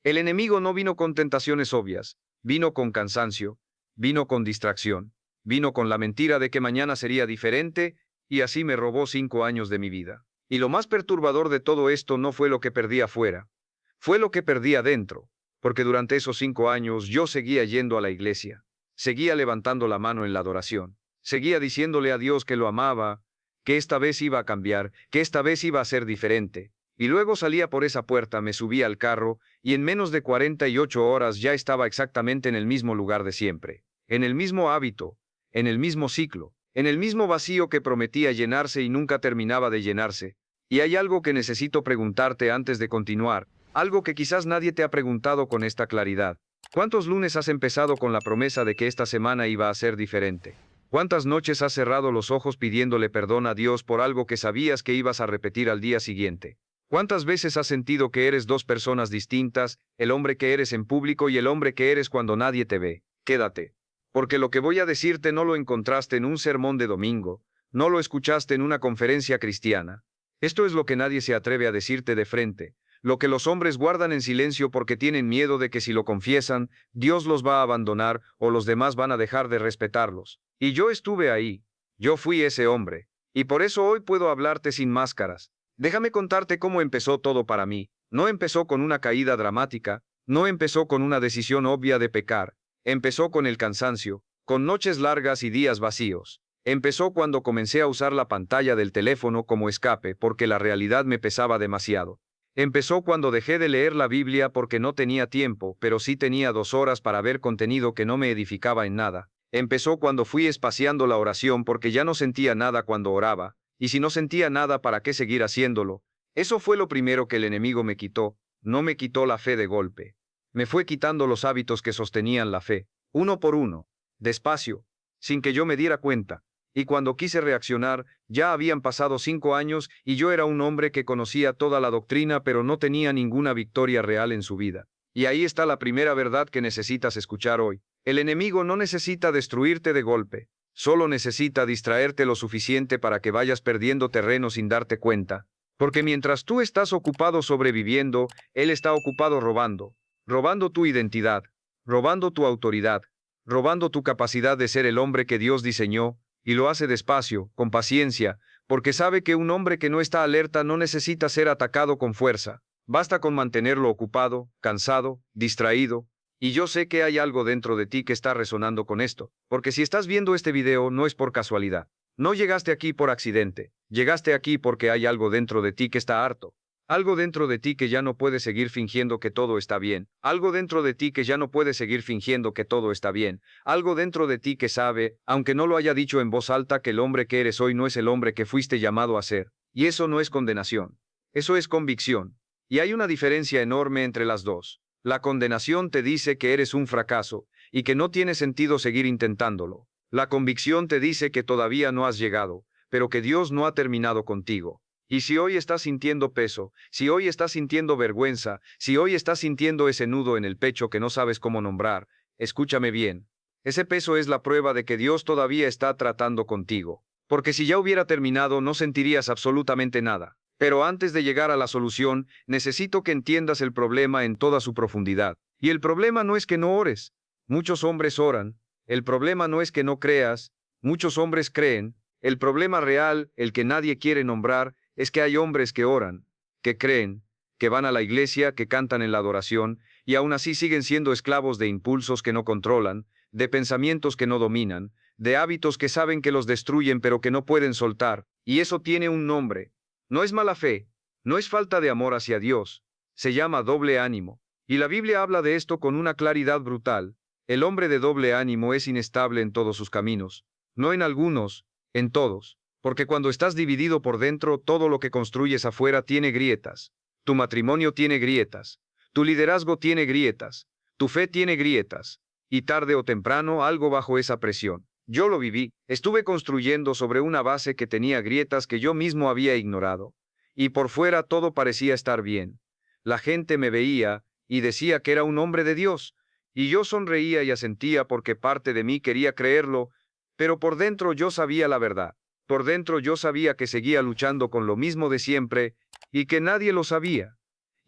El enemigo no vino con tentaciones obvias, vino con cansancio, vino con distracción, vino con la mentira de que mañana sería diferente, y así me robó 5 años de mi vida. Y lo más perturbador de todo esto no fue lo que perdí afuera, fue lo que perdí adentro, porque durante esos 5 años yo seguía yendo a la iglesia, seguía levantando la mano en la adoración, seguía diciéndole a Dios que lo amaba, que esta vez iba a cambiar, que esta vez iba a ser diferente. Y luego salía por esa puerta, me subía al carro, y en menos de 48 horas ya estaba exactamente en el mismo lugar de siempre, en el mismo hábito, en el mismo ciclo, en el mismo vacío que prometía llenarse y nunca terminaba de llenarse. Y hay algo que necesito preguntarte antes de continuar, algo que quizás nadie te ha preguntado con esta claridad. ¿Cuántos lunes has empezado con la promesa de que esta semana iba a ser diferente? ¿Cuántas noches has cerrado los ojos pidiéndole perdón a Dios por algo que sabías que ibas a repetir al día siguiente? ¿Cuántas veces has sentido que eres dos personas distintas, el hombre que eres en público y el hombre que eres cuando nadie te ve? Quédate. Porque lo que voy a decirte no lo encontraste en un sermón de domingo, no lo escuchaste en una conferencia cristiana. Esto es lo que nadie se atreve a decirte de frente, lo que los hombres guardan en silencio porque tienen miedo de que si lo confiesan, Dios los va a abandonar o los demás van a dejar de respetarlos. Y yo estuve ahí, yo fui ese hombre, y por eso hoy puedo hablarte sin máscaras. Déjame contarte cómo empezó todo para mí. No empezó con una caída dramática, no empezó con una decisión obvia de pecar, empezó con el cansancio, con noches largas y días vacíos. Empezó cuando comencé a usar la pantalla del teléfono como escape porque la realidad me pesaba demasiado. Empezó cuando dejé de leer la Biblia porque no tenía tiempo, pero sí tenía 2 horas para ver contenido que no me edificaba en nada. Empezó cuando fui espaciando la oración porque ya no sentía nada cuando oraba, y si no sentía nada, ¿para qué seguir haciéndolo? Eso fue lo primero que el enemigo me quitó, no me quitó la fe de golpe. Me fue quitando los hábitos que sostenían la fe, uno por uno, despacio, sin que yo me diera cuenta. Y cuando quise reaccionar, ya habían pasado 5 años y yo era un hombre que conocía toda la doctrina pero no tenía ninguna victoria real en su vida. Y ahí está la primera verdad que necesitas escuchar hoy. El enemigo no necesita destruirte de golpe, solo necesita distraerte lo suficiente para que vayas perdiendo terreno sin darte cuenta. Porque mientras tú estás ocupado sobreviviendo, él está ocupado robando. Robando tu identidad, robando tu autoridad, robando tu capacidad de ser el hombre que Dios diseñó, y lo hace despacio, con paciencia, porque sabe que un hombre que no está alerta no necesita ser atacado con fuerza. Basta con mantenerlo ocupado, cansado, distraído. Y yo sé que hay algo dentro de ti que está resonando con esto, porque si estás viendo este video no es por casualidad. No llegaste aquí por accidente, llegaste aquí porque hay algo dentro de ti que está harto. Algo dentro de ti que ya no puede seguir fingiendo que todo está bien. Algo dentro de ti que ya no puede seguir fingiendo que todo está bien. Algo dentro de ti que sabe, aunque no lo haya dicho en voz alta, que el hombre que eres hoy no es el hombre que fuiste llamado a ser. Y eso no es condenación. Eso es convicción. Y hay una diferencia enorme entre las dos. La condenación te dice que eres un fracaso y que no tiene sentido seguir intentándolo. La convicción te dice que todavía no has llegado, pero que Dios no ha terminado contigo. Y si hoy estás sintiendo peso, si hoy estás sintiendo vergüenza, si hoy estás sintiendo ese nudo en el pecho que no sabes cómo nombrar, escúchame bien. Ese peso es la prueba de que Dios todavía está tratando contigo. Porque si ya hubiera terminado no sentirías absolutamente nada. Pero antes de llegar a la solución, necesito que entiendas el problema en toda su profundidad. Y el problema no es que no ores. Muchos hombres oran. El problema no es que no creas. Muchos hombres creen. El problema real, el que nadie quiere nombrar, es que hay hombres que oran, que creen, que van a la iglesia, que cantan en la adoración, y aún así siguen siendo esclavos de impulsos que no controlan, de pensamientos que no dominan, de hábitos que saben que los destruyen pero que no pueden soltar, y eso tiene un nombre. No es mala fe, no es falta de amor hacia Dios, se llama doble ánimo. Y la Biblia habla de esto con una claridad brutal. El hombre de doble ánimo es inestable en todos sus caminos, no en algunos, en todos. Porque cuando estás dividido por dentro, todo lo que construyes afuera tiene grietas. Tu matrimonio tiene grietas. Tu liderazgo tiene grietas. Tu fe tiene grietas. Y tarde o temprano algo bajo esa presión. Yo lo viví. Estuve construyendo sobre una base que tenía grietas que yo mismo había ignorado. Y por fuera todo parecía estar bien. La gente me veía y decía que era un hombre de Dios. Y yo sonreía y asentía porque parte de mí quería creerlo, pero por dentro yo sabía la verdad. Por dentro yo sabía que seguía luchando con lo mismo de siempre y que nadie lo sabía.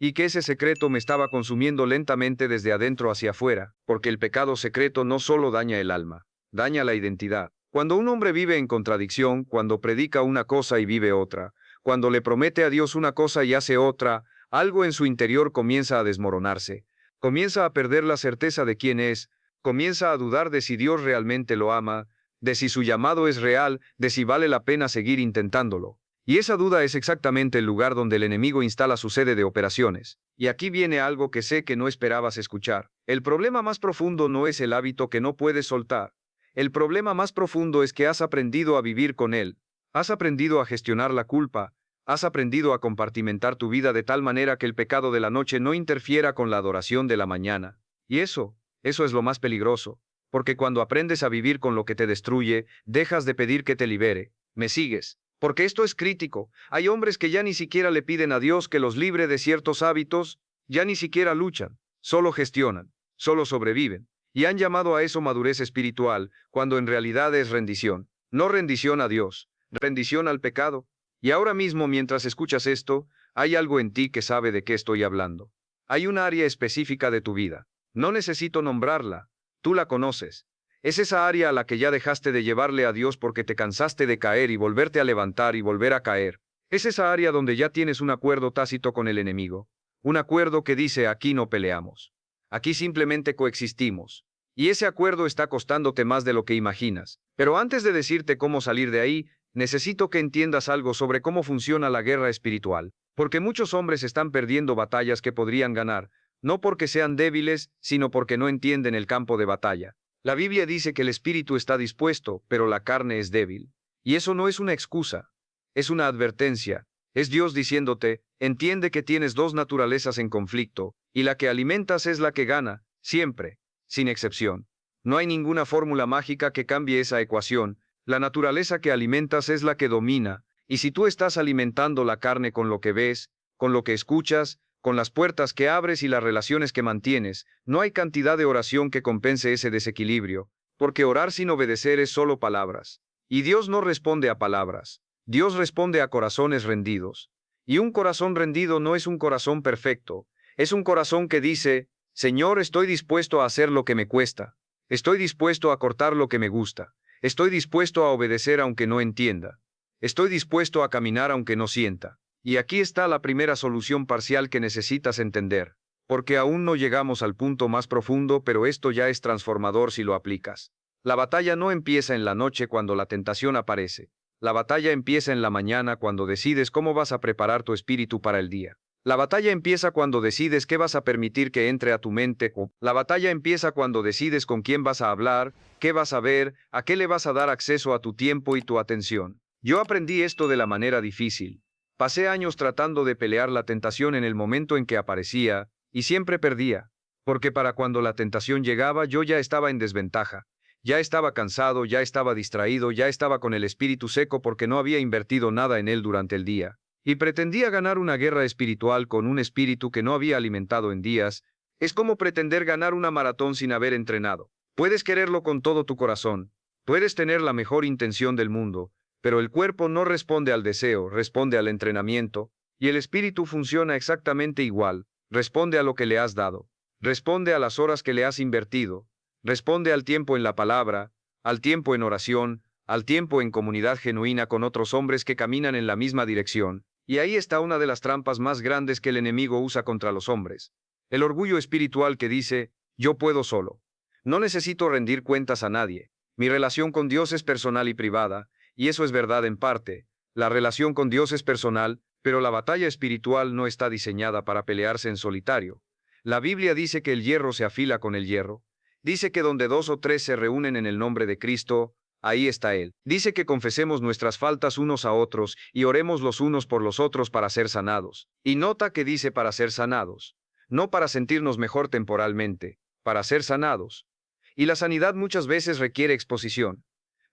y que ese secreto me estaba consumiendo lentamente desde adentro hacia afuera, porque el pecado secreto no solo daña el alma, daña la identidad. Cuando un hombre vive en contradicción, cuando predica una cosa y vive otra, cuando le promete a Dios una cosa y hace otra, algo en su interior comienza a desmoronarse, comienza a perder la certeza de quién es, comienza a dudar de si Dios realmente lo ama, de si su llamado es real, de si vale la pena seguir intentándolo. Y esa duda es exactamente el lugar donde el enemigo instala su sede de operaciones. Y aquí viene algo que sé que no esperabas escuchar. El problema más profundo no es el hábito que no puedes soltar. El problema más profundo es que has aprendido a vivir con él. Has aprendido a gestionar la culpa. Has aprendido a compartimentar tu vida de tal manera que el pecado de la noche no interfiera con la adoración de la mañana. Y eso es lo más peligroso. Porque cuando aprendes a vivir con lo que te destruye, dejas de pedir que te libere. ¿Me sigues? Porque esto es crítico. Hay hombres que ya ni siquiera le piden a Dios que los libre de ciertos hábitos, ya ni siquiera luchan, solo gestionan, solo sobreviven. Y han llamado a eso madurez espiritual, cuando en realidad es rendición. No rendición a Dios, rendición al pecado. Y ahora mismo, mientras escuchas esto, hay algo en ti que sabe de qué estoy hablando. Hay un área específica de tu vida. No necesito nombrarla. Tú la conoces. Es esa área a la que ya dejaste de llevarle a Dios porque te cansaste de caer y volverte a levantar y volver a caer. Es esa área donde ya tienes un acuerdo tácito con el enemigo. Un acuerdo que dice aquí no peleamos. Aquí simplemente coexistimos. Y ese acuerdo está costándote más de lo que imaginas. Pero antes de decirte cómo salir de ahí, necesito que entiendas algo sobre cómo funciona la guerra espiritual. Porque muchos hombres están perdiendo batallas que podrían ganar, no porque sean débiles, sino porque no entienden el campo de batalla. La Biblia dice que el espíritu está dispuesto, pero la carne es débil. Y eso no es una excusa, es una advertencia. Es Dios diciéndote, entiende que tienes dos naturalezas en conflicto, y la que alimentas es la que gana, siempre, sin excepción. No hay ninguna fórmula mágica que cambie esa ecuación, la naturaleza que alimentas es la que domina, y si tú estás alimentando la carne con lo que ves, con lo que escuchas, con las puertas que abres y las relaciones que mantienes, no hay cantidad de oración que compense ese desequilibrio, porque orar sin obedecer es solo palabras. Y Dios no responde a palabras, Dios responde a corazones rendidos. Y un corazón rendido no es un corazón perfecto, es un corazón que dice, Señor, estoy dispuesto a hacer lo que me cuesta, estoy dispuesto a cortar lo que me gusta, estoy dispuesto a obedecer aunque no entienda, estoy dispuesto a caminar aunque no sienta. Y aquí está la primera solución parcial que necesitas entender, porque aún no llegamos al punto más profundo, pero esto ya es transformador si lo aplicas. La batalla no empieza en la noche cuando la tentación aparece. La batalla empieza en la mañana cuando decides cómo vas a preparar tu espíritu para el día. La batalla empieza cuando decides qué vas a permitir que entre a tu mente. La batalla empieza cuando decides con quién vas a hablar, qué vas a ver, a qué le vas a dar acceso a tu tiempo y tu atención. Yo aprendí esto de la manera difícil. Pasé años tratando de pelear la tentación en el momento en que aparecía, y siempre perdía, porque para cuando la tentación llegaba yo ya estaba en desventaja, ya estaba cansado, ya estaba distraído, ya estaba con el espíritu seco porque no había invertido nada en él durante el día, y pretendía ganar una guerra espiritual con un espíritu que no había alimentado en días. Es como pretender ganar una maratón sin haber entrenado. Puedes quererlo con todo tu corazón, puedes tener la mejor intención del mundo, pero el cuerpo no responde al deseo, responde al entrenamiento, y el espíritu funciona exactamente igual, responde a lo que le has dado, responde a las horas que le has invertido, responde al tiempo en la palabra, al tiempo en oración, al tiempo en comunidad genuina con otros hombres que caminan en la misma dirección, y ahí está una de las trampas más grandes que el enemigo usa contra los hombres. El orgullo espiritual que dice, yo puedo solo. No necesito rendir cuentas a nadie. Mi relación con Dios es personal y privada, y eso es verdad en parte. La relación con Dios es personal, pero la batalla espiritual no está diseñada para pelearse en solitario. La Biblia dice que el hierro se afila con el hierro. Dice que donde dos o tres se reúnen en el nombre de Cristo, ahí está Él. Dice que confesemos nuestras faltas unos a otros y oremos los unos por los otros para ser sanados. Y nota que dice para ser sanados. No para sentirnos mejor temporalmente, para ser sanados. Y la sanidad muchas veces requiere exposición.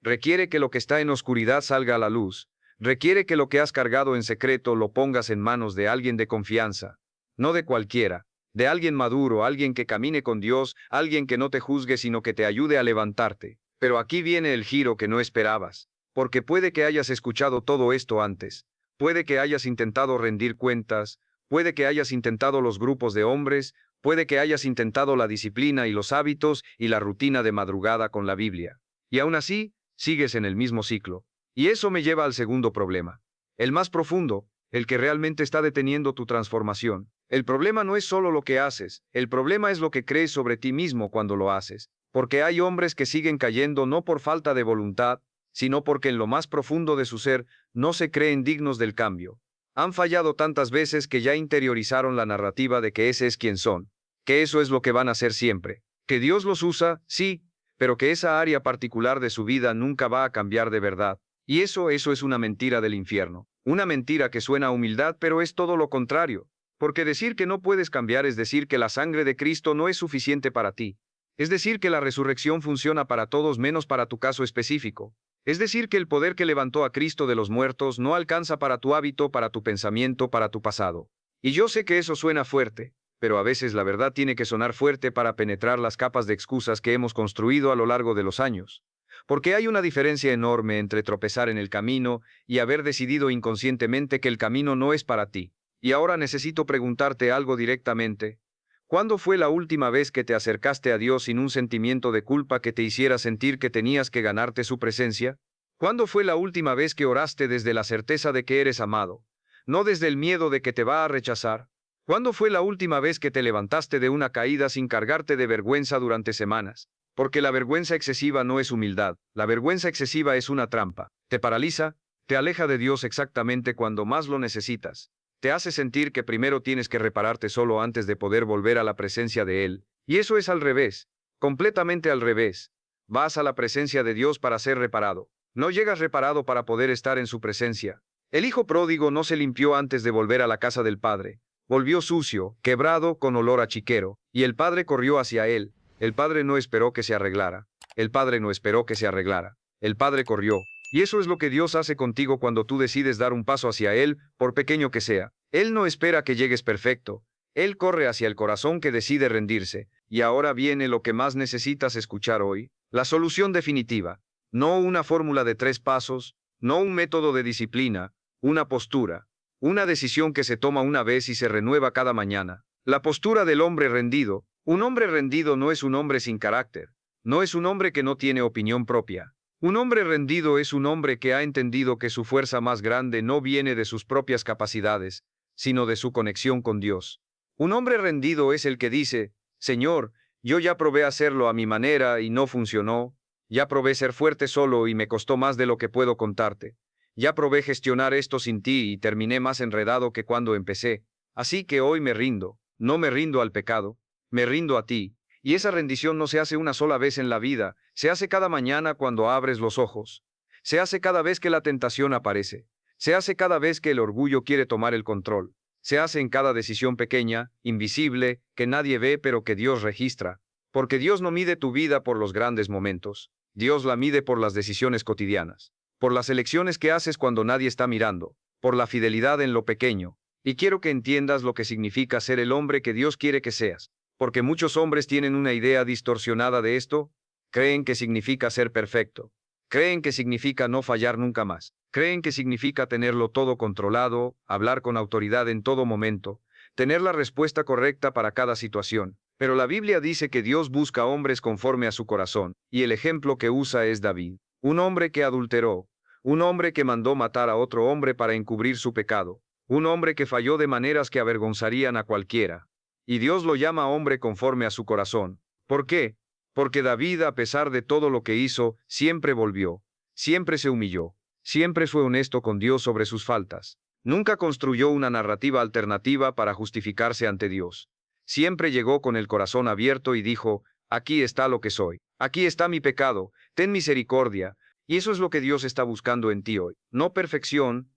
Requiere que lo que está en oscuridad salga a la luz. Requiere que lo que has cargado en secreto lo pongas en manos de alguien de confianza. No de cualquiera. De alguien maduro, alguien que camine con Dios, alguien que no te juzgue sino que te ayude a levantarte. Pero aquí viene el giro que no esperabas. Porque puede que hayas escuchado todo esto antes. Puede que hayas intentado rendir cuentas. Puede que hayas intentado los grupos de hombres, puede que hayas intentado la disciplina y los hábitos y la rutina de madrugada con la Biblia. Y aún así, sigues en el mismo ciclo. Y eso me lleva al segundo problema. El más profundo, el que realmente está deteniendo tu transformación. El problema no es solo lo que haces, el problema es lo que crees sobre ti mismo cuando lo haces. Porque hay hombres que siguen cayendo no por falta de voluntad, sino porque en lo más profundo de su ser no se creen dignos del cambio. Han fallado tantas veces que ya interiorizaron la narrativa de que ese es quien son, que eso es lo que van a hacer siempre, que Dios los usa, sí, pero que esa área particular de su vida nunca va a cambiar de verdad. Y eso es una mentira del infierno. Una mentira que suena a humildad, pero es todo lo contrario. Porque decir que no puedes cambiar es decir que la sangre de Cristo no es suficiente para ti. Es decir que la resurrección funciona para todos menos para tu caso específico. Es decir que el poder que levantó a Cristo de los muertos no alcanza para tu hábito, para tu pensamiento, para tu pasado. Y yo sé que eso suena fuerte, pero a veces la verdad tiene que sonar fuerte para penetrar las capas de excusas que hemos construido a lo largo de los años. Porque hay una diferencia enorme entre tropezar en el camino y haber decidido inconscientemente que el camino no es para ti. Y ahora necesito preguntarte algo directamente. ¿Cuándo fue la última vez que te acercaste a Dios sin un sentimiento de culpa que te hiciera sentir que tenías que ganarte su presencia? ¿Cuándo fue la última vez que oraste desde la certeza de que eres amado, no desde el miedo de que te va a rechazar? ¿Cuándo fue la última vez que te levantaste de una caída sin cargarte de vergüenza durante semanas? Porque la vergüenza excesiva no es humildad, la vergüenza excesiva es una trampa. Te paraliza, te aleja de Dios exactamente cuando más lo necesitas. Te hace sentir que primero tienes que repararte solo antes de poder volver a la presencia de Él. Y eso es al revés, completamente al revés. Vas a la presencia de Dios para ser reparado. No llegas reparado para poder estar en su presencia. El hijo pródigo no se limpió antes de volver a la casa del padre. Volvió sucio, quebrado, con olor a chiquero, y el padre corrió hacia él. El padre no esperó que se arreglara. El padre no esperó que se arreglara. El padre corrió. Y eso es lo que Dios hace contigo cuando tú decides dar un paso hacia Él, por pequeño que sea. Él no espera que llegues perfecto. Él corre hacia el corazón que decide rendirse. Y ahora viene lo que más necesitas escuchar hoy, la solución definitiva. No una fórmula de 3 pasos, no un método de disciplina, una postura. Una decisión que se toma una vez y se renueva cada mañana. La postura del hombre rendido. Un hombre rendido no es un hombre sin carácter. No es un hombre que no tiene opinión propia. Un hombre rendido es un hombre que ha entendido que su fuerza más grande no viene de sus propias capacidades, sino de su conexión con Dios. Un hombre rendido es el que dice, Señor, yo ya probé hacerlo a mi manera y no funcionó, ya probé ser fuerte solo y me costó más de lo que puedo contarte, ya probé gestionar esto sin ti y terminé más enredado que cuando empecé, así que hoy me rindo, no me rindo al pecado, me rindo a ti. Y esa rendición no se hace una sola vez en la vida, se hace cada mañana cuando abres los ojos. Se hace cada vez que la tentación aparece. Se hace cada vez que el orgullo quiere tomar el control. Se hace en cada decisión pequeña, invisible, que nadie ve pero que Dios registra. Porque Dios no mide tu vida por los grandes momentos. Dios la mide por las decisiones cotidianas. Por las elecciones que haces cuando nadie está mirando. Por la fidelidad en lo pequeño. Y quiero que entiendas lo que significa ser el hombre que Dios quiere que seas. Porque muchos hombres tienen una idea distorsionada de esto, creen que significa ser perfecto, creen que significa no fallar nunca más, creen que significa tenerlo todo controlado, hablar con autoridad en todo momento, tener la respuesta correcta para cada situación. Pero la Biblia dice que Dios busca hombres conforme a su corazón, y el ejemplo que usa es David, un hombre que adulteró, un hombre que mandó matar a otro hombre para encubrir su pecado, un hombre que falló de maneras que avergonzarían a cualquiera. Y Dios lo llama hombre conforme a su corazón. ¿Por qué? Porque David, a pesar de todo lo que hizo, siempre volvió, siempre se humilló, siempre fue honesto con Dios sobre sus faltas. Nunca construyó una narrativa alternativa para justificarse ante Dios. Siempre llegó con el corazón abierto y dijo, aquí está lo que soy, aquí está mi pecado, ten misericordia. Y eso es lo que Dios está buscando en ti hoy. No perfección,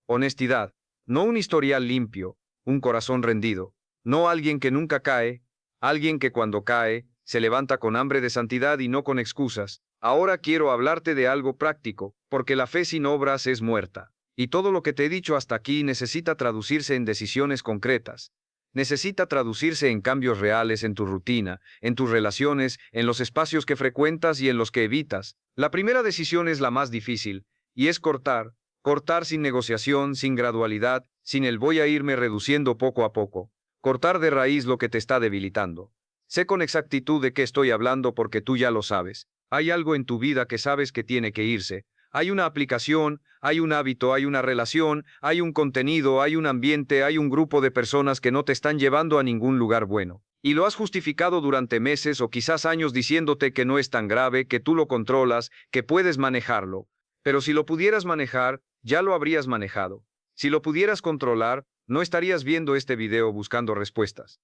honestidad, no un historial limpio, un corazón rendido. No alguien que nunca cae, alguien que cuando cae, se levanta con hambre de santidad y no con excusas. Ahora quiero hablarte de algo práctico, porque la fe sin obras es muerta. Y todo lo que te he dicho hasta aquí necesita traducirse en decisiones concretas. Necesita traducirse en cambios reales en tu rutina, en tus relaciones, en los espacios que frecuentas y en los que evitas. La primera decisión es la más difícil, y es cortar. Cortar sin negociación, sin gradualidad, sin el voy a irme reduciendo poco a poco. Cortar de raíz lo que te está debilitando. Sé con exactitud de qué estoy hablando porque tú ya lo sabes. Hay algo en tu vida que sabes que tiene que irse. Hay una aplicación, hay un hábito, hay una relación, hay un contenido, hay un ambiente, hay un grupo de personas que no te están llevando a ningún lugar bueno. Y lo has justificado durante meses o quizás años diciéndote que no es tan grave, que tú lo controlas, que puedes manejarlo. Pero si lo pudieras manejar, ya lo habrías manejado. Si lo pudieras controlar, no estarías viendo este video buscando respuestas.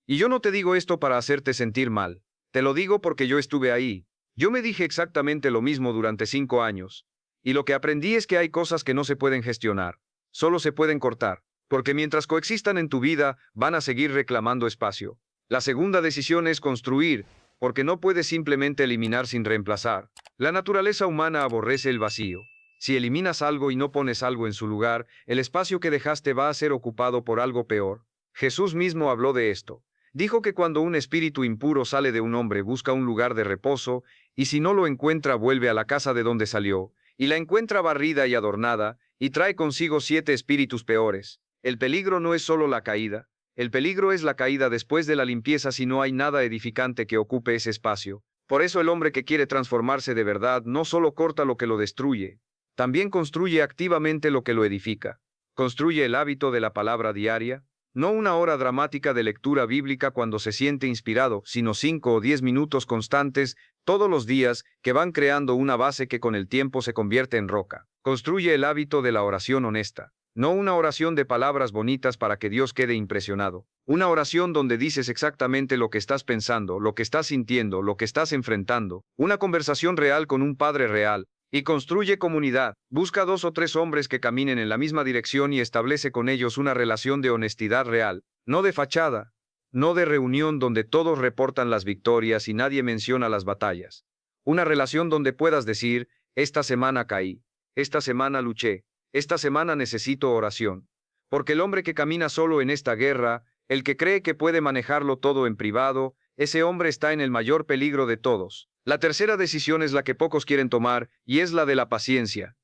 Y yo no te digo esto para hacerte sentir mal. Te lo digo porque yo estuve ahí. Yo me dije exactamente lo mismo durante 5 años. Y lo que aprendí es que hay cosas que no se pueden gestionar. Solo se pueden cortar. Porque mientras coexistan en tu vida, van a seguir reclamando espacio. La segunda decisión es construir, porque no puedes simplemente eliminar sin reemplazar. La naturaleza humana aborrece el vacío. Si eliminas algo y no pones algo en su lugar, el espacio que dejaste va a ser ocupado por algo peor. Jesús mismo habló de esto. Dijo que cuando un espíritu impuro sale de un hombre busca un lugar de reposo, y si no lo encuentra vuelve a la casa de donde salió, y la encuentra barrida y adornada, y trae consigo 7 espíritus peores. El peligro no es solo la caída, el peligro es la caída después de la limpieza si no hay nada edificante que ocupe ese espacio. Por eso el hombre que quiere transformarse de verdad no solo corta lo que lo destruye, también construye activamente lo que lo edifica. Construye el hábito de la palabra diaria, no una hora dramática de lectura bíblica cuando se siente inspirado, sino 5 o 10 minutos constantes, todos los días, que van creando una base que con el tiempo se convierte en roca. Construye el hábito de la oración honesta. No una oración de palabras bonitas para que Dios quede impresionado. Una oración donde dices exactamente lo que estás pensando, lo que estás sintiendo, lo que estás enfrentando. Una conversación real con un Padre real. Y construye comunidad. Busca 2 o 3 hombres que caminen en la misma dirección y establece con ellos una relación de honestidad real, no de fachada, no de reunión donde todos reportan las victorias y nadie menciona las batallas. Una relación donde puedas decir, esta semana caí, esta semana luché, esta semana necesito oración. Porque el hombre que camina solo en esta guerra, el que cree que puede manejarlo todo en privado, ese hombre está en el mayor peligro de todos. La tercera decisión es la que pocos quieren tomar, y es la de la paciencia.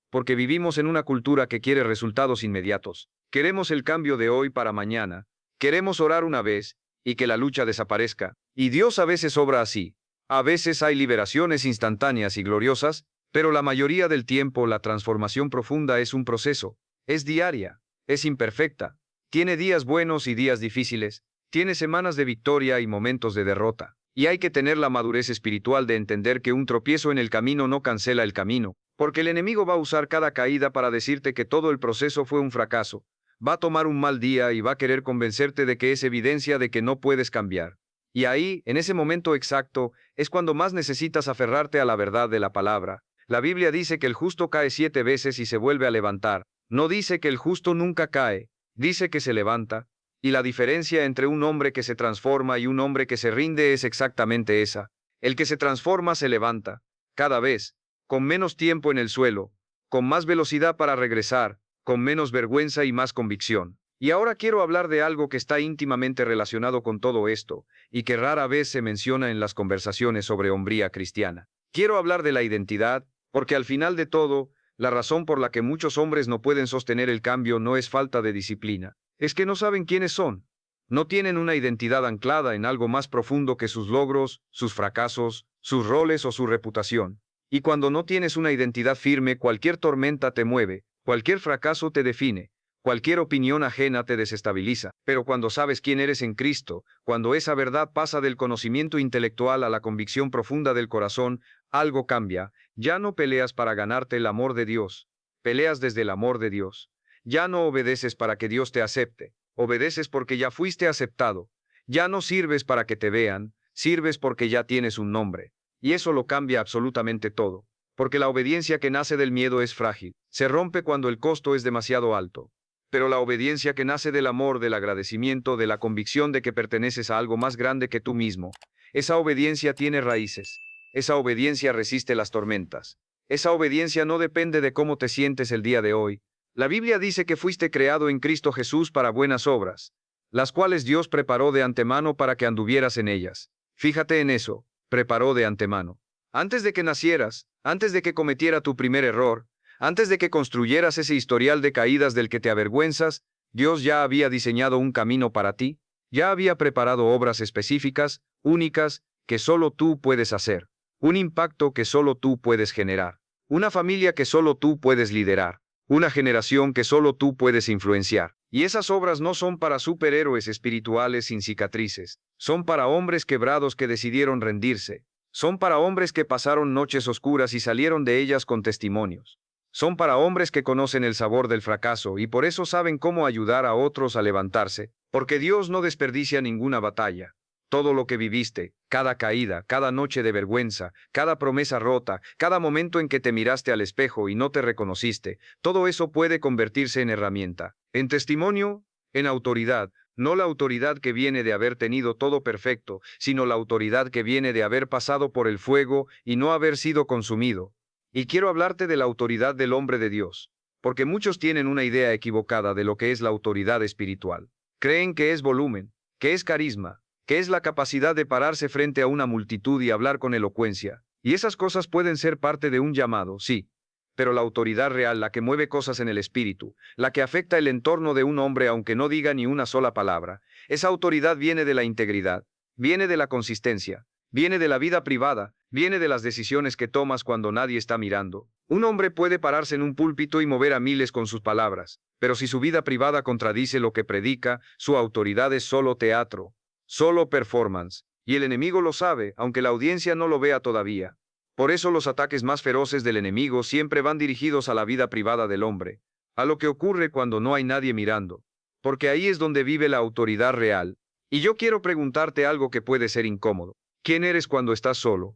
Porque vivimos en una cultura que quiere resultados inmediatos. Queremos el cambio de hoy para mañana. Queremos orar una vez, y que la lucha desaparezca. Y Dios a veces obra así. A veces hay liberaciones instantáneas y gloriosas, pero la mayoría del tiempo la transformación profunda es un proceso. Es diaria. Es imperfecta. Tiene días buenos y días difíciles. Tiene semanas de victoria y momentos de derrota. Y hay que tener la madurez espiritual de entender que un tropiezo en el camino no cancela el camino, porque el enemigo va a usar cada caída para decirte que todo el proceso fue un fracaso. Va a tomar un mal día y va a querer convencerte de que es evidencia de que no puedes cambiar. Y ahí, en ese momento exacto, es cuando más necesitas aferrarte a la verdad de la palabra. La Biblia dice que el justo cae 7 veces y se vuelve a levantar. No dice que el justo nunca cae, dice que se levanta. Y la diferencia entre un hombre que se transforma y un hombre que se rinde es exactamente esa. El que se transforma se levanta, cada vez, con menos tiempo en el suelo, con más velocidad para regresar, con menos vergüenza y más convicción. Y ahora quiero hablar de algo que está íntimamente relacionado con todo esto, y que rara vez se menciona en las conversaciones sobre hombría cristiana. Quiero hablar de la identidad, porque al final de todo, la razón por la que muchos hombres no pueden sostener el cambio no es falta de disciplina. Es que no saben quiénes son. No tienen una identidad anclada en algo más profundo que sus logros, sus fracasos, sus roles o su reputación. Y cuando no tienes una identidad firme, cualquier tormenta te mueve, cualquier fracaso te define, cualquier opinión ajena te desestabiliza. Pero cuando sabes quién eres en Cristo, cuando esa verdad pasa del conocimiento intelectual a la convicción profunda del corazón, algo cambia. Ya no peleas para ganarte el amor de Dios, peleas desde el amor de Dios. Ya no obedeces para que Dios te acepte, obedeces porque ya fuiste aceptado. Ya no sirves para que te vean, sirves porque ya tienes un nombre. Y eso lo cambia absolutamente todo. Porque la obediencia que nace del miedo es frágil, se rompe cuando el costo es demasiado alto. Pero la obediencia que nace del amor, del agradecimiento, de la convicción de que perteneces a algo más grande que tú mismo, esa obediencia tiene raíces. Esa obediencia resiste las tormentas. Esa obediencia no depende de cómo te sientes el día de hoy. La Biblia dice que fuiste creado en Cristo Jesús para buenas obras, las cuales Dios preparó de antemano para que anduvieras en ellas. Fíjate en eso, preparó de antemano. Antes de que nacieras, antes de que cometiera tu primer error, Antes de que construyeras ese historial de caídas del que te avergüenzas, Dios ya había diseñado un camino para ti, ya había preparado obras específicas, únicas, que solo tú puedes hacer, un impacto que solo tú puedes generar, una familia que solo tú puedes liderar, una generación que solo tú puedes influenciar. Y esas obras no son para superhéroes espirituales sin cicatrices, son para hombres quebrados que decidieron rendirse, son para hombres que pasaron noches oscuras y salieron de ellas con testimonios. Son para hombres que conocen el sabor del fracaso y por eso saben cómo ayudar a otros a levantarse, porque Dios no desperdicia ninguna batalla. Todo lo que viviste, cada caída, cada noche de vergüenza, cada promesa rota, cada momento en que te miraste al espejo y no te reconociste, todo eso puede convertirse en herramienta, en testimonio, en autoridad, no la autoridad que viene de haber tenido todo perfecto, sino la autoridad que viene de haber pasado por el fuego y no haber sido consumido. Y quiero hablarte de la autoridad del hombre de Dios, porque muchos tienen una idea equivocada de lo que es la autoridad espiritual. Creen que es volumen, que es carisma, que es la capacidad de pararse frente a una multitud y hablar con elocuencia. Y esas cosas pueden ser parte de un llamado, sí. Pero la autoridad real, la que mueve cosas en el espíritu, la que afecta el entorno de un hombre aunque no diga ni una sola palabra, esa autoridad viene de la integridad, viene de la consistencia, viene de la vida privada, viene de las decisiones que tomas cuando nadie está mirando. Un hombre puede pararse en un púlpito y mover a miles con sus palabras, pero si su vida privada contradice lo que predica, su autoridad es solo teatro. Solo performance, y el enemigo lo sabe, aunque la audiencia no lo vea todavía. Por eso los ataques más feroces del enemigo siempre van dirigidos a la vida privada del hombre, a lo que ocurre cuando no hay nadie mirando, porque ahí es donde vive la autoridad real. Y yo quiero preguntarte algo que puede ser incómodo. ¿Quién eres cuando estás solo?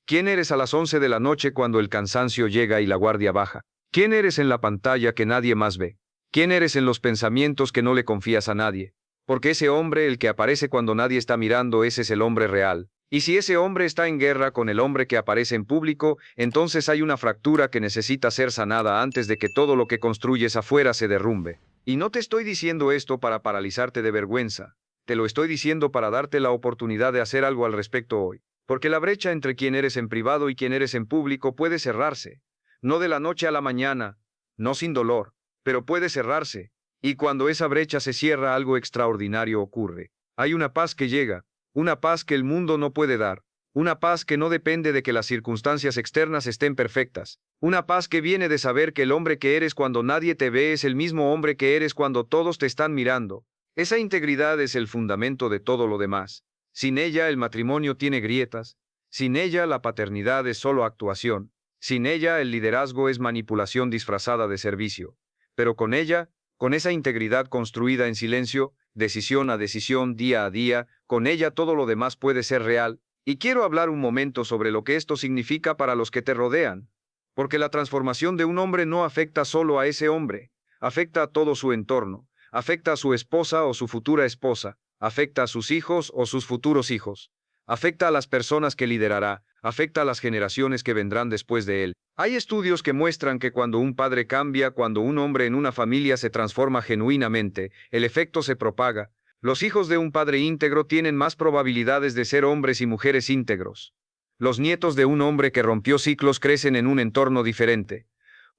¿Quién eres a las 11 de la noche cuando el cansancio llega y la guardia baja? ¿Quién eres en la pantalla que nadie más ve? ¿Quién eres en los pensamientos que no le confías a nadie? Porque ese hombre, el que aparece cuando nadie está mirando, ese es el hombre real. Y si ese hombre está en guerra con el hombre que aparece en público, entonces hay una fractura que necesita ser sanada antes de que todo lo que construyes afuera se derrumbe. Y no te estoy diciendo esto para paralizarte de vergüenza. Te lo estoy diciendo para darte la oportunidad de hacer algo al respecto hoy. Porque la brecha entre quién eres en privado y quién eres en público puede cerrarse. No de la noche a la mañana, no sin dolor, pero puede cerrarse. Y cuando esa brecha se cierra, algo extraordinario ocurre. Hay una paz que llega, una paz que el mundo no puede dar, una paz que no depende de que las circunstancias externas estén perfectas, una paz que viene de saber que el hombre que eres cuando nadie te ve es el mismo hombre que eres cuando todos te están mirando. Esa integridad es el fundamento de todo lo demás. Sin ella el matrimonio tiene grietas, sin ella la paternidad es solo actuación, sin ella el liderazgo es manipulación disfrazada de servicio, pero con ella, con esa integridad construida en silencio, decisión a decisión, día a día, con ella todo lo demás puede ser real, y quiero hablar un momento sobre lo que esto significa para los que te rodean, porque la transformación de un hombre no afecta solo a ese hombre, afecta a todo su entorno, afecta a su esposa o su futura esposa, afecta a sus hijos o sus futuros hijos, afecta a las personas que liderará, afecta a las generaciones que vendrán después de él. Hay estudios que muestran que cuando un padre cambia, cuando un hombre en una familia se transforma genuinamente, el efecto se propaga. Los hijos de un padre íntegro tienen más probabilidades de ser hombres y mujeres íntegros. Los nietos de un hombre que rompió ciclos crecen en un entorno diferente.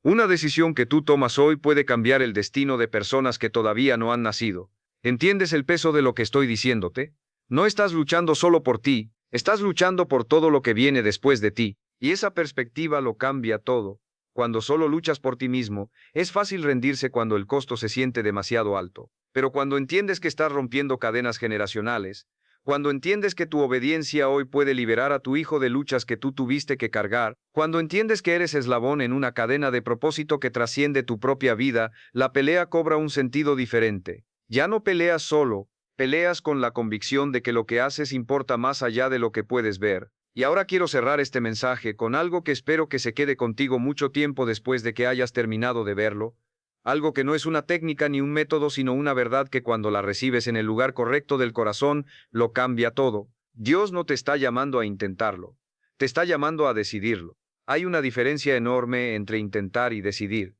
Una decisión que tú tomas hoy puede cambiar el destino de personas que todavía no han nacido. ¿Entiendes el peso de lo que estoy diciéndote? No estás luchando solo por ti, estás luchando por todo lo que viene después de ti, y esa perspectiva lo cambia todo. Cuando solo luchas por ti mismo, es fácil rendirse cuando el costo se siente demasiado alto. Pero cuando entiendes que estás rompiendo cadenas generacionales, cuando entiendes que tu obediencia hoy puede liberar a tu hijo de luchas que tú tuviste que cargar, cuando entiendes que eres eslabón en una cadena de propósito que trasciende tu propia vida, la pelea cobra un sentido diferente. Ya no peleas solo, peleas con la convicción de que lo que haces importa más allá de lo que puedes ver. Y ahora quiero cerrar este mensaje con algo que espero que se quede contigo mucho tiempo después de que hayas terminado de verlo. Algo que no es una técnica ni un método, sino una verdad que cuando la recibes en el lugar correcto del corazón, lo cambia todo. Dios no te está llamando a intentarlo, te está llamando a decidirlo. Hay una diferencia enorme entre intentar y decidir.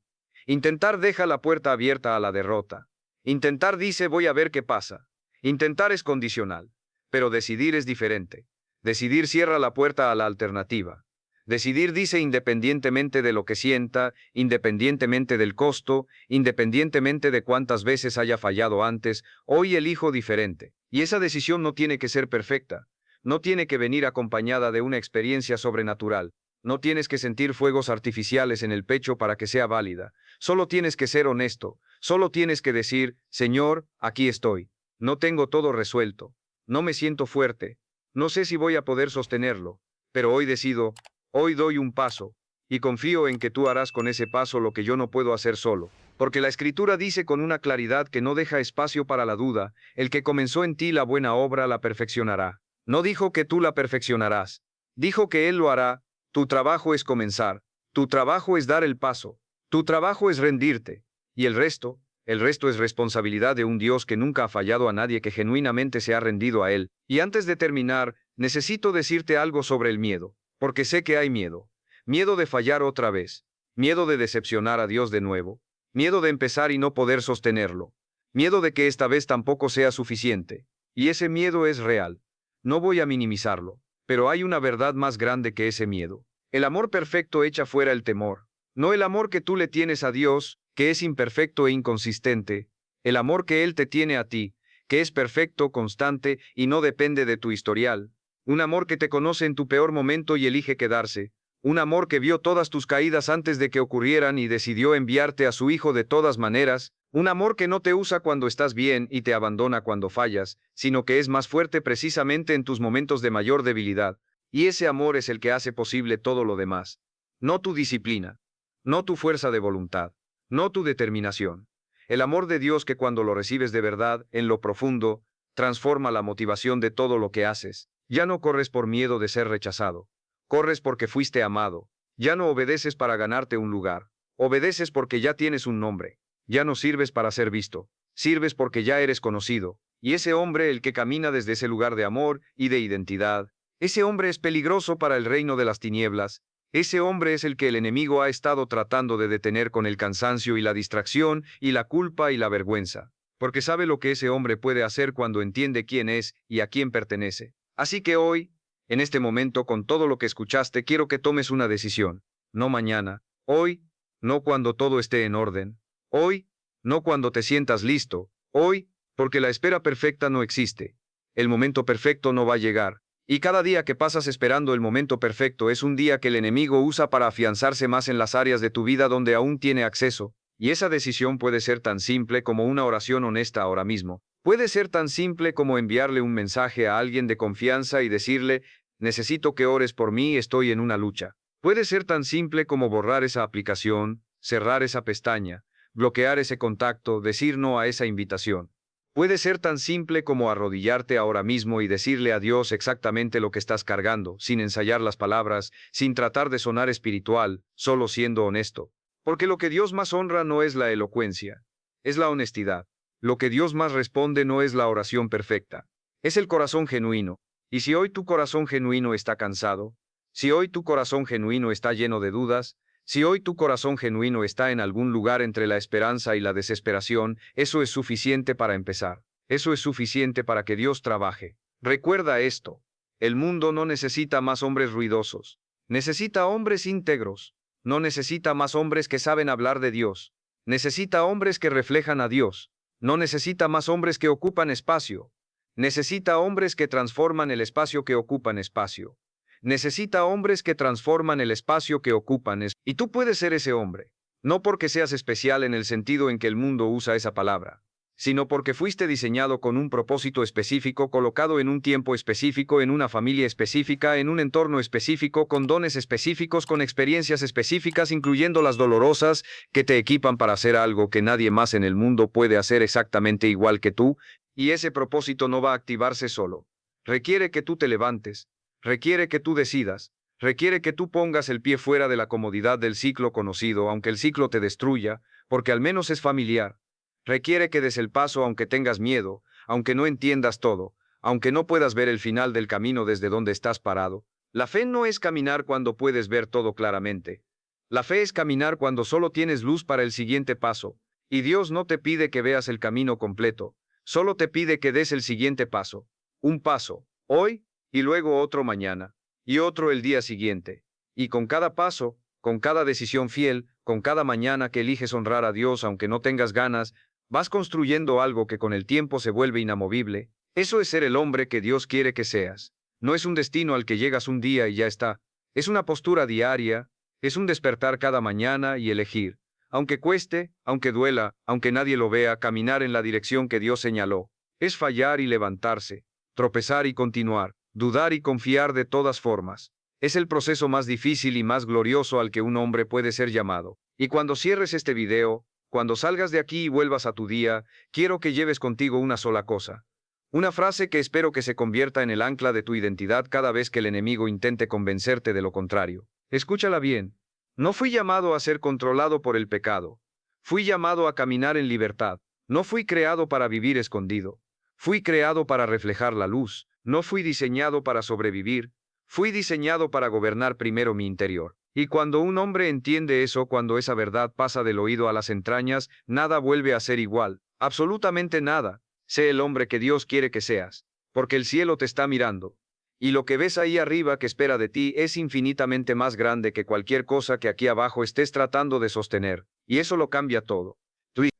Intentar deja la puerta abierta a la derrota. Intentar dice voy a ver qué pasa. Intentar es condicional, pero decidir es diferente. Decidir cierra la puerta a la alternativa. Decidir dice independientemente de lo que sienta, independientemente del costo, independientemente de cuántas veces haya fallado antes, hoy elijo diferente. Y esa decisión no tiene que ser perfecta. No tiene que venir acompañada de una experiencia sobrenatural. No tienes que sentir fuegos artificiales en el pecho para que sea válida. Solo tienes que ser honesto. Solo tienes que decir, Señor, aquí estoy. No tengo todo resuelto. No me siento fuerte. No sé si voy a poder sostenerlo. Pero hoy decido, hoy doy un paso. Y confío en que tú harás con ese paso lo que yo no puedo hacer solo. Porque la Escritura dice con una claridad que no deja espacio para la duda, el que comenzó en ti la buena obra la perfeccionará. No dijo que tú la perfeccionarás. Dijo que Él lo hará. Tu trabajo es comenzar. Tu trabajo es dar el paso. Tu trabajo es rendirte. Y el resto es responsabilidad de un Dios que nunca ha fallado a nadie que genuinamente se ha rendido a Él. Y antes de terminar, necesito decirte algo sobre el miedo, porque sé que hay miedo. Miedo de fallar otra vez. Miedo de decepcionar a Dios de nuevo. Miedo de empezar y no poder sostenerlo. Miedo de que esta vez tampoco sea suficiente. Y ese miedo es real. No voy a minimizarlo. Pero hay una verdad más grande que ese miedo. El amor perfecto echa fuera el temor. No el amor que tú le tienes a Dios, que es imperfecto e inconsistente. El amor que Él te tiene a ti, que es perfecto, constante y no depende de tu historial. Un amor que te conoce en tu peor momento y elige quedarse. Un amor que vio todas tus caídas antes de que ocurrieran y decidió enviarte a su Hijo de todas maneras. Un amor que no te usa cuando estás bien y te abandona cuando fallas, sino que es más fuerte precisamente en tus momentos de mayor debilidad. Y ese amor es el que hace posible todo lo demás. No tu disciplina, no tu fuerza de voluntad, no tu determinación. El amor de Dios que cuando lo recibes de verdad, en lo profundo, transforma la motivación de todo lo que haces. Ya no corres por miedo de ser rechazado. Corres porque fuiste amado. Ya no obedeces para ganarte un lugar. Obedeces porque ya tienes un nombre. Ya no sirves para ser visto, sirves porque ya eres conocido. Y ese hombre, el que camina desde ese lugar de amor y de identidad, ese hombre es peligroso para el reino de las tinieblas. Ese hombre es el que el enemigo ha estado tratando de detener con el cansancio y la distracción y la culpa y la vergüenza. Porque sabe lo que ese hombre puede hacer cuando entiende quién es y a quién pertenece. Así que hoy, en este momento, con todo lo que escuchaste, quiero que tomes una decisión. No mañana, hoy, no cuando todo esté en orden. Hoy, no cuando te sientas listo. Hoy, porque la espera perfecta no existe. El momento perfecto no va a llegar. Y cada día que pasas esperando el momento perfecto es un día que el enemigo usa para afianzarse más en las áreas de tu vida donde aún tiene acceso. Y esa decisión puede ser tan simple como una oración honesta ahora mismo. Puede ser tan simple como enviarle un mensaje a alguien de confianza y decirle, necesito que ores por mí, estoy en una lucha. Puede ser tan simple como borrar esa aplicación, cerrar esa pestaña, bloquear ese contacto, decir no a esa invitación. Puede ser tan simple como arrodillarte ahora mismo y decirle a Dios exactamente lo que estás cargando, sin ensayar las palabras, sin tratar de sonar espiritual, solo siendo honesto. Porque lo que Dios más honra no es la elocuencia, es la honestidad. Lo que Dios más responde no es la oración perfecta, es el corazón genuino. Y si hoy tu corazón genuino está cansado, si hoy tu corazón genuino está lleno de dudas, si hoy tu corazón genuino está en algún lugar entre la esperanza y la desesperación, eso es suficiente para empezar. Eso es suficiente para que Dios trabaje. Recuerda esto. El mundo no necesita más hombres ruidosos. Necesita hombres íntegros. No necesita más hombres que saben hablar de Dios. Necesita hombres que reflejan a Dios. No necesita más hombres que ocupan espacio. Necesita hombres que transforman el espacio que ocupan espacio. Necesita hombres que transforman el espacio que ocupan, y tú puedes ser ese hombre. No porque seas especial en el sentido en que el mundo usa esa palabra, sino porque fuiste diseñado con un propósito específico, colocado en un tiempo específico, en una familia específica, en un entorno específico, con dones específicos, con experiencias específicas, incluyendo las dolorosas, que te equipan para hacer algo que nadie más en el mundo puede hacer exactamente igual que tú, y ese propósito no va a activarse solo. Requiere que tú te levantes. Requiere que tú decidas, requiere que tú pongas el pie fuera de la comodidad del ciclo conocido, aunque el ciclo te destruya, porque al menos es familiar. Requiere que des el paso aunque tengas miedo, aunque no entiendas todo, aunque no puedas ver el final del camino desde donde estás parado. La fe no es caminar cuando puedes ver todo claramente. La fe es caminar cuando solo tienes luz para el siguiente paso, y Dios no te pide que veas el camino completo, solo te pide que des el siguiente paso. Un paso, hoy, y luego otro mañana, y otro el día siguiente, Y con cada paso, con cada decisión fiel, con cada mañana que eliges honrar a Dios aunque no tengas ganas, vas construyendo algo que con el tiempo se vuelve inamovible. Eso es ser el hombre que Dios quiere que seas. No es un destino al que llegas un día y ya está. Es una postura diaria, es un despertar cada mañana y elegir. Aunque cueste, aunque duela, aunque nadie lo vea, caminar en la dirección que Dios señaló. Es fallar y levantarse, tropezar y continuar, dudar y confiar de todas formas. Es el proceso más difícil y más glorioso al que un hombre puede ser llamado. Y cuando cierres este video, cuando salgas de aquí y vuelvas a tu día, quiero que lleves contigo una sola cosa. Una frase que espero que se convierta en el ancla de tu identidad cada vez que el enemigo intente convencerte de lo contrario. Escúchala bien. No fui llamado a ser controlado por el pecado. Fui llamado a caminar en libertad. No fui creado para vivir escondido. Fui creado para reflejar la luz. No fui diseñado para sobrevivir. Fui diseñado para gobernar primero mi interior. Y cuando un hombre entiende eso, cuando esa verdad pasa del oído a las entrañas, nada vuelve a ser igual. Absolutamente nada. Sé el hombre que Dios quiere que seas, porque el cielo te está mirando. Y lo que ves ahí arriba que espera de ti es infinitamente más grande que cualquier cosa que aquí abajo estés tratando de sostener. Y eso lo cambia todo.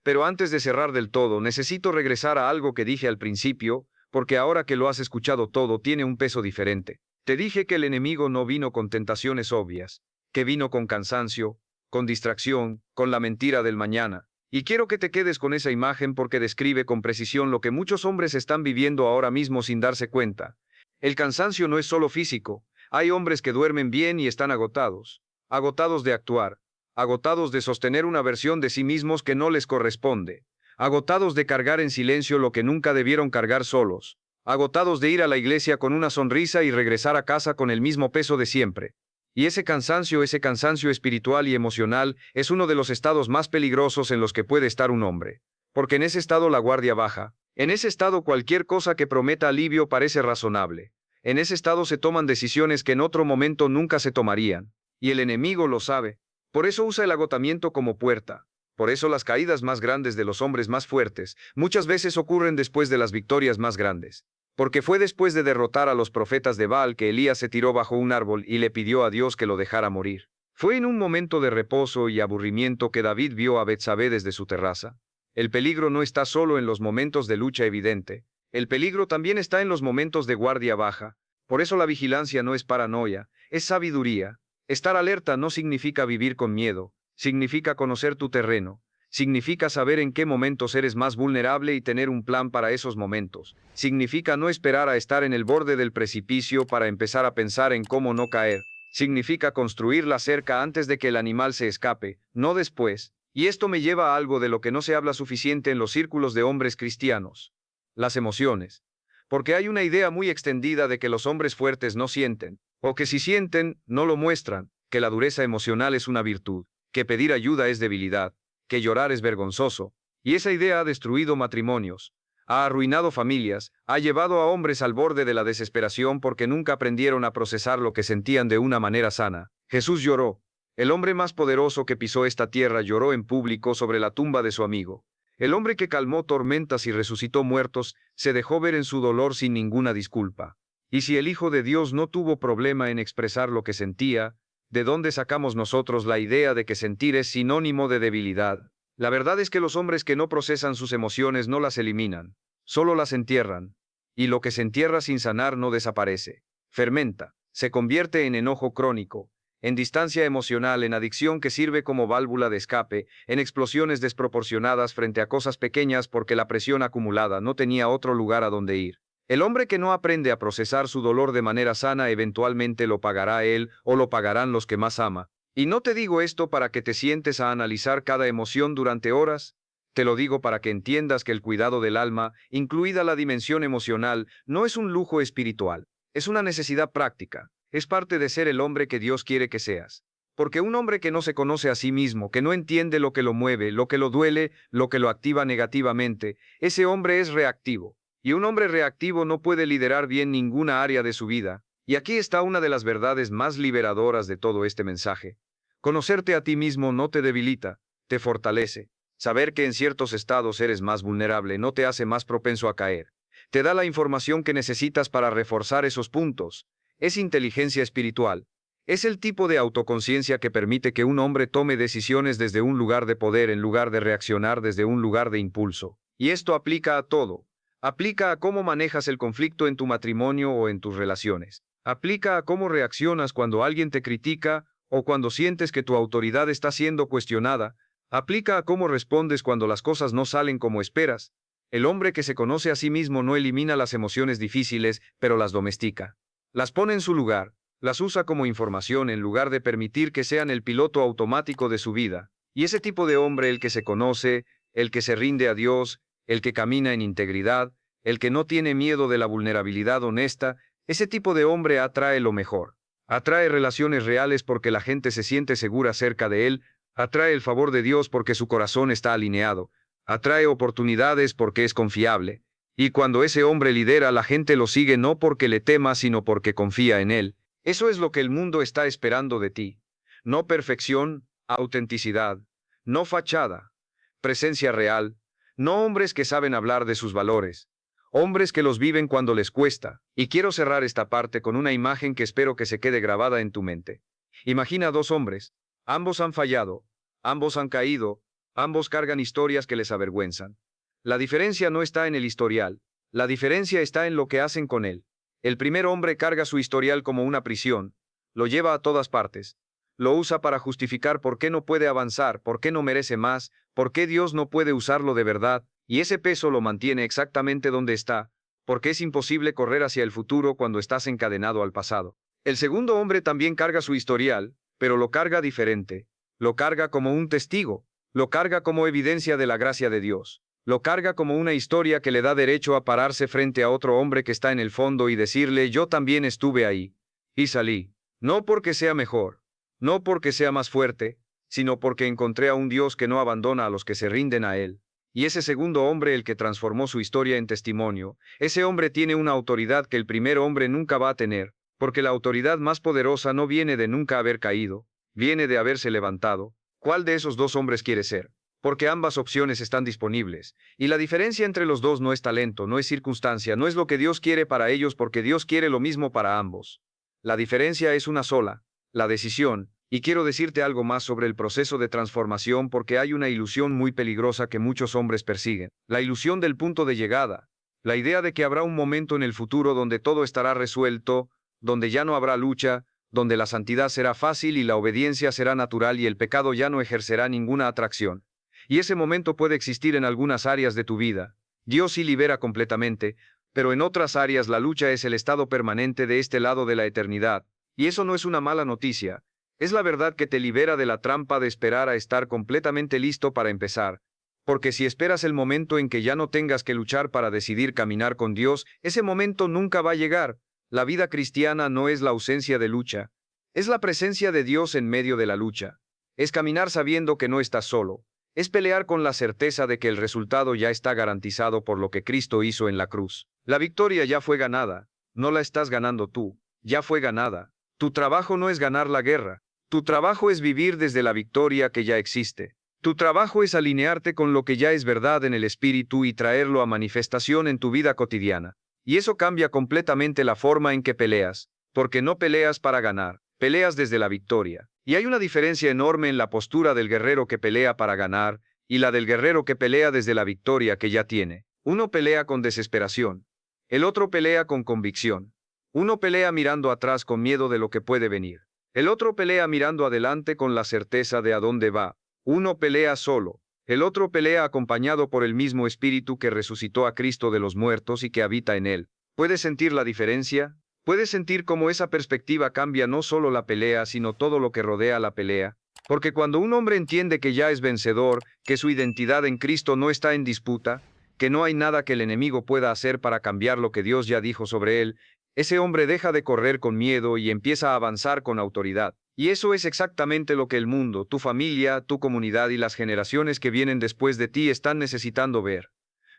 Pero antes de cerrar del todo, necesito regresar a algo que dije al principio, porque ahora que lo has escuchado todo tiene un peso diferente. Te dije que el enemigo no vino con tentaciones obvias, que vino con cansancio, con distracción, con la mentira del mañana. Y quiero que te quedes con esa imagen porque describe con precisión lo que muchos hombres están viviendo ahora mismo sin darse cuenta. El cansancio no es solo físico. Hay hombres que duermen bien y están agotados. Agotados de actuar. Agotados de sostener una versión de sí mismos que no les corresponde. Agotados de cargar en silencio lo que nunca debieron cargar solos. Agotados de ir a la iglesia con una sonrisa y regresar a casa con el mismo peso de siempre. Y ese cansancio espiritual y emocional, es uno de los estados más peligrosos en los que puede estar un hombre. Porque en ese estado la guardia baja. En ese estado cualquier cosa que prometa alivio parece razonable. En ese estado se toman decisiones que en otro momento nunca se tomarían. Y el enemigo lo sabe. Por eso usa el agotamiento como puerta. Por eso las caídas más grandes de los hombres más fuertes muchas veces ocurren después de las victorias más grandes. Porque fue después de derrotar a los profetas de Baal que Elías se tiró bajo un árbol y le pidió a Dios que lo dejara morir. Fue en un momento de reposo y aburrimiento que David vio a Betsabé desde su terraza. El peligro no está solo en los momentos de lucha evidente. El peligro también está en los momentos de guardia baja. Por eso la vigilancia no es paranoia, es sabiduría. Estar alerta no significa vivir con miedo, significa conocer tu terreno. Significa saber en qué momentos eres más vulnerable y tener un plan para esos momentos. Significa no esperar a estar en el borde del precipicio para empezar a pensar en cómo no caer. Significa construir la cerca antes de que el animal se escape, no después. Y esto me lleva a algo de lo que no se habla suficiente en los círculos de hombres cristianos. Las emociones. Porque hay una idea muy extendida de que los hombres fuertes no sienten, o que si sienten, no lo muestran, que la dureza emocional es una virtud, que pedir ayuda es debilidad, que llorar es vergonzoso, y esa idea ha destruido matrimonios, ha arruinado familias, ha llevado a hombres al borde de la desesperación porque nunca aprendieron a procesar lo que sentían de una manera sana. Jesús lloró. El hombre más poderoso que pisó esta tierra lloró en público sobre la tumba de su amigo. El hombre que calmó tormentas y resucitó muertos, se dejó ver en su dolor sin ninguna disculpa. Y si el Hijo de Dios no tuvo problema en expresar lo que sentía, ¿de dónde sacamos nosotros la idea de que sentir es sinónimo de debilidad? La verdad es que los hombres que no procesan sus emociones no las eliminan, solo las entierran. Y lo que se entierra sin sanar no desaparece. Fermenta, se convierte en enojo crónico, en distancia emocional, en adicción que sirve como válvula de escape, en explosiones desproporcionadas frente a cosas pequeñas porque la presión acumulada no tenía otro lugar a donde ir. El hombre que no aprende a procesar su dolor de manera sana eventualmente lo pagará él o lo pagarán los que más ama. Y no te digo esto para que te sientes a analizar cada emoción durante horas, te lo digo para que entiendas que el cuidado del alma, incluida la dimensión emocional, no es un lujo espiritual, es una necesidad práctica, es parte de ser el hombre que Dios quiere que seas. Porque un hombre que no se conoce a sí mismo, que no entiende lo que lo mueve, lo que lo duele, lo que lo activa negativamente, ese hombre es reactivo. Y un hombre reactivo no puede liderar bien ninguna área de su vida. Y aquí está una de las verdades más liberadoras de todo este mensaje. Conocerte a ti mismo no te debilita, te fortalece. Saber que en ciertos estados eres más vulnerable no te hace más propenso a caer. Te da la información que necesitas para reforzar esos puntos. Es inteligencia espiritual. Es el tipo de autoconciencia que permite que un hombre tome decisiones desde un lugar de poder en lugar de reaccionar desde un lugar de impulso. Y esto aplica a todo. Aplica a cómo manejas el conflicto en tu matrimonio o en tus relaciones. Aplica a cómo reaccionas cuando alguien te critica o cuando sientes que tu autoridad está siendo cuestionada. Aplica a cómo respondes cuando las cosas no salen como esperas. El hombre que se conoce a sí mismo no elimina las emociones difíciles, pero las domestica. Las pone en su lugar. Las usa como información en lugar de permitir que sean el piloto automático de su vida. Y ese tipo de hombre, el que se conoce, el que se rinde a Dios, el que camina en integridad, el que no tiene miedo de la vulnerabilidad honesta, ese tipo de hombre atrae lo mejor. Atrae relaciones reales porque la gente se siente segura cerca de él, atrae el favor de Dios porque su corazón está alineado, atrae oportunidades porque es confiable. Y cuando ese hombre lidera, la gente lo sigue no porque le tema, sino porque confía en él. Eso es lo que el mundo está esperando de ti. No perfección, autenticidad. No fachada. Presencia real. No hombres que saben hablar de sus valores. Hombres que los viven cuando les cuesta. Y quiero cerrar esta parte con una imagen que espero que se quede grabada en tu mente. Imagina dos hombres. Ambos han fallado. Ambos han caído. Ambos cargan historias que les avergüenzan. La diferencia no está en el historial. La diferencia está en lo que hacen con él. El primer hombre carga su historial como una prisión, lo lleva a todas partes, lo usa para justificar por qué no puede avanzar, por qué no merece más, por qué Dios no puede usarlo de verdad, y ese peso lo mantiene exactamente donde está, porque es imposible correr hacia el futuro cuando estás encadenado al pasado. El segundo hombre también carga su historial, pero lo carga diferente, lo carga como un testigo, lo carga como evidencia de la gracia de Dios. Lo carga como una historia que le da derecho a pararse frente a otro hombre que está en el fondo y decirle: yo también estuve ahí. Y salí. No porque sea mejor, no porque sea más fuerte, sino porque encontré a un Dios que no abandona a los que se rinden a Él. Y ese segundo hombre, el que transformó su historia en testimonio, ese hombre tiene una autoridad que el primer hombre nunca va a tener, porque la autoridad más poderosa no viene de nunca haber caído, viene de haberse levantado. ¿Cuál de esos dos hombres quiere ser? Porque ambas opciones están disponibles, y la diferencia entre los dos no es talento, no es circunstancia, no es lo que Dios quiere para ellos, porque Dios quiere lo mismo para ambos. La diferencia es una sola, la decisión, y quiero decirte algo más sobre el proceso de transformación porque hay una ilusión muy peligrosa que muchos hombres persiguen, la ilusión del punto de llegada, la idea de que habrá un momento en el futuro donde todo estará resuelto, donde ya no habrá lucha, donde la santidad será fácil y la obediencia será natural y el pecado ya no ejercerá ninguna atracción. Y ese momento puede existir en algunas áreas de tu vida. Dios sí libera completamente, pero en otras áreas la lucha es el estado permanente de este lado de la eternidad. Y eso no es una mala noticia. Es la verdad que te libera de la trampa de esperar a estar completamente listo para empezar. Porque si esperas el momento en que ya no tengas que luchar para decidir caminar con Dios, ese momento nunca va a llegar. La vida cristiana no es la ausencia de lucha. Es la presencia de Dios en medio de la lucha. Es caminar sabiendo que no estás solo. Es pelear con la certeza de que el resultado ya está garantizado por lo que Cristo hizo en la cruz. La victoria ya fue ganada, no la estás ganando tú, ya fue ganada. Tu trabajo no es ganar la guerra, tu trabajo es vivir desde la victoria que ya existe. Tu trabajo es alinearte con lo que ya es verdad en el espíritu y traerlo a manifestación en tu vida cotidiana. Y eso cambia completamente la forma en que peleas, porque no peleas para ganar, peleas desde la victoria. Y hay una diferencia enorme en la postura del guerrero que pelea para ganar y la del guerrero que pelea desde la victoria que ya tiene. Uno pelea con desesperación, el otro pelea con convicción. Uno pelea mirando atrás con miedo de lo que puede venir. El otro pelea mirando adelante con la certeza de a dónde va. Uno pelea solo, el otro pelea acompañado por el mismo espíritu que resucitó a Cristo de los muertos y que habita en él. ¿Puedes sentir la diferencia? Puedes sentir cómo esa perspectiva cambia no solo la pelea, sino todo lo que rodea la pelea. Porque cuando un hombre entiende que ya es vencedor, que su identidad en Cristo no está en disputa, que no hay nada que el enemigo pueda hacer para cambiar lo que Dios ya dijo sobre él, ese hombre deja de correr con miedo y empieza a avanzar con autoridad. Y eso es exactamente lo que el mundo, tu familia, tu comunidad y las generaciones que vienen después de ti están necesitando ver.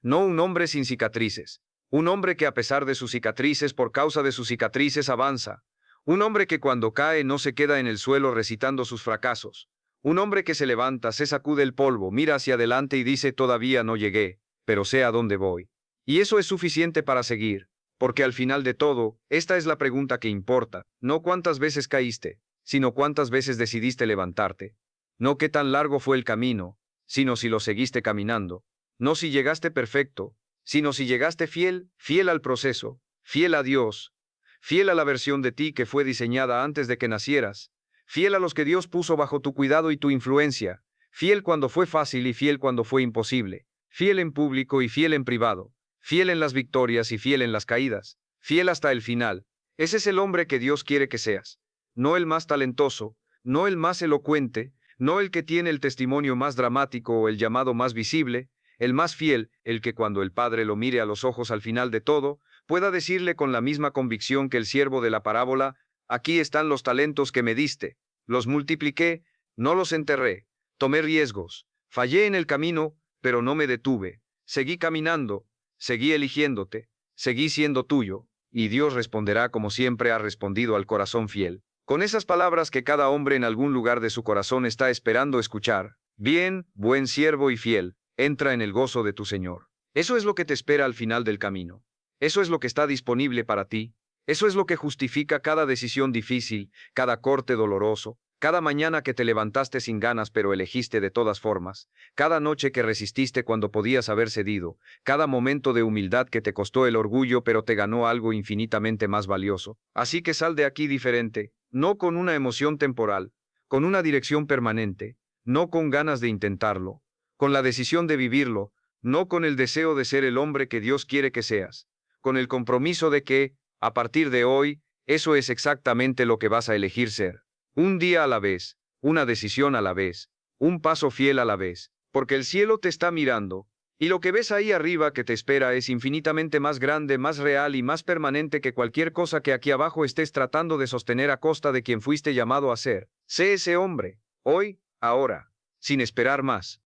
No un hombre sin cicatrices. Un hombre que a pesar de sus cicatrices, por causa de sus cicatrices, avanza. Un hombre que cuando cae no se queda en el suelo recitando sus fracasos. Un hombre que se levanta, se sacude el polvo, mira hacia adelante y dice: todavía no llegué, pero sé a dónde voy. Y eso es suficiente para seguir. Porque al final de todo, esta es la pregunta que importa, no cuántas veces caíste, sino cuántas veces decidiste levantarte. No qué tan largo fue el camino, sino si lo seguiste caminando. No si llegaste perfecto, sino si llegaste fiel, fiel al proceso, fiel a Dios, fiel a la versión de ti que fue diseñada antes de que nacieras, fiel a los que Dios puso bajo tu cuidado y tu influencia, fiel cuando fue fácil y fiel cuando fue imposible, fiel en público y fiel en privado, fiel en las victorias y fiel en las caídas, fiel hasta el final. Ese es el hombre que Dios quiere que seas. No el más talentoso, no el más elocuente, no el que tiene el testimonio más dramático o el llamado más visible, el más fiel, el que cuando el Padre lo mire a los ojos al final de todo, pueda decirle con la misma convicción que el siervo de la parábola: aquí están los talentos que me diste, los multipliqué, no los enterré, tomé riesgos, fallé en el camino, pero no me detuve, seguí caminando, seguí eligiéndote, seguí siendo tuyo, y Dios responderá como siempre ha respondido al corazón fiel, con esas palabras que cada hombre en algún lugar de su corazón está esperando escuchar: bien, buen siervo y fiel, entra en el gozo de tu Señor. Eso es lo que te espera al final del camino. Eso es lo que está disponible para ti. Eso es lo que justifica cada decisión difícil, cada corte doloroso, cada mañana que te levantaste sin ganas pero elegiste de todas formas, cada noche que resististe cuando podías haber cedido, cada momento de humildad que te costó el orgullo pero te ganó algo infinitamente más valioso. Así que sal de aquí diferente, no con una emoción temporal, con una dirección permanente, no con ganas de intentarlo, con la decisión de vivirlo, no con el deseo de ser el hombre que Dios quiere que seas, con el compromiso de que, a partir de hoy, eso es exactamente lo que vas a elegir ser. Un día a la vez, una decisión a la vez, un paso fiel a la vez, porque el cielo te está mirando, y lo que ves ahí arriba que te espera es infinitamente más grande, más real y más permanente que cualquier cosa que aquí abajo estés tratando de sostener a costa de quien fuiste llamado a ser. Sé ese hombre, hoy, ahora, sin esperar más.